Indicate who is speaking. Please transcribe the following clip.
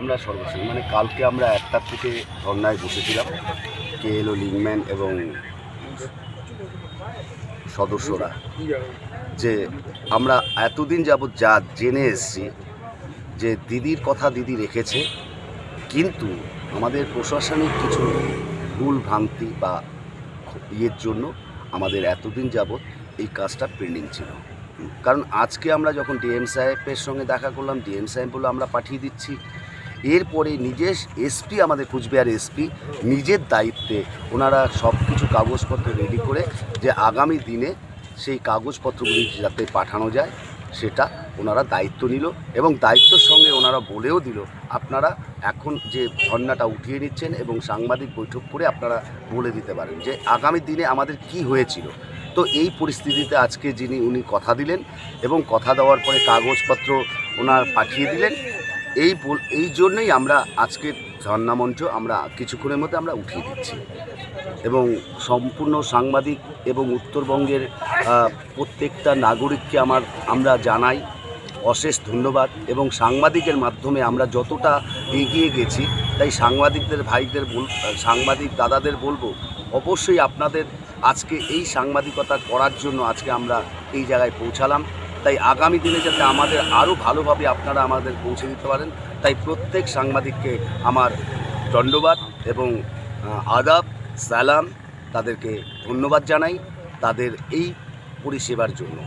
Speaker 1: আমরা সর্বশেষ মানে কালকে আমরা 1টার থেকে ধর্নায় বসেছিলাম, কেএলও লিংম্যান এবং সদস্যরা, যে আমরা এতদিন যাবৎ যা জেনে এসেছি যে দিদির কথা দিদি রেখেছে, কিন্তু আমাদের প্রশাসনিক কিছু ভুল ভ্রান্তি বা ইয়ের জন্য আমাদের এতদিন যাবৎ এই কাজটা পেন্ডিং ছিল। কারণ আজকে আমরা যখন ডিএম সাহেবের সঙ্গে দেখা করলাম, ডিএম সাহেব বলে আমরা পাঠিয়ে দিচ্ছি। এরপরে নিজের এসপি, আমাদের কুচবিহার এসপি নিজের দায়িত্বে ওনারা সব কিছু কাগজপত্র রেডি করে যে আগামী দিনে সেই কাগজপত্রগুলি যাতে পাঠানো যায় সেটা ওনারা দায়িত্ব নিল, এবং দায়িত্বর সঙ্গে ওনারা বলেও দিল আপনারা এখন যে ধর্নাটা উঠিয়ে নিচ্ছেন এবং সাংবাদিক বৈঠক করে আপনারা বলে দিতে পারেন যে আগামী দিনে আমাদের কি হয়েছিল। তো এই পরিস্থিতিতে আজকে উনি কথা দিলেন এবং কথা দেওয়ার পরে কাগজপত্র ওনার পাঠিয়ে দিলেন। এই জন্যই আমরা আজকের ধর্না মঞ্চ আমরা কিছুক্ষণের মধ্যে আমরা উঠিয়ে দিচ্ছি, এবং সম্পূর্ণ সাংবাদিক এবং উত্তরবঙ্গের প্রত্যেকটা নাগরিককে আমরা জানাই অশেষ ধন্যবাদ। এবং সাংবাদিকের মাধ্যমে আমরা যতটা এগিয়ে গেছি, তাই সাংবাদিকদের ভাইদের সাংবাদিক দাদাদের বলবো অবশ্যই আপনাদের আজকে এই সাংবাদিকতা করার জন্য আজকে আমরা এই জায়গায় পৌঁছালাম। তাই আগামী দিনে যাতে আমাদের আরও ভালোভাবে আপনারা আমাদের পৌঁছে দিতে পারেন, তাই প্রত্যেক সাংবাদিককে আমার ধন্যবাদ এবং আদাব সালাম, তাদেরকে ধন্যবাদ জানাই তাদের এই পরিষেবার জন্য।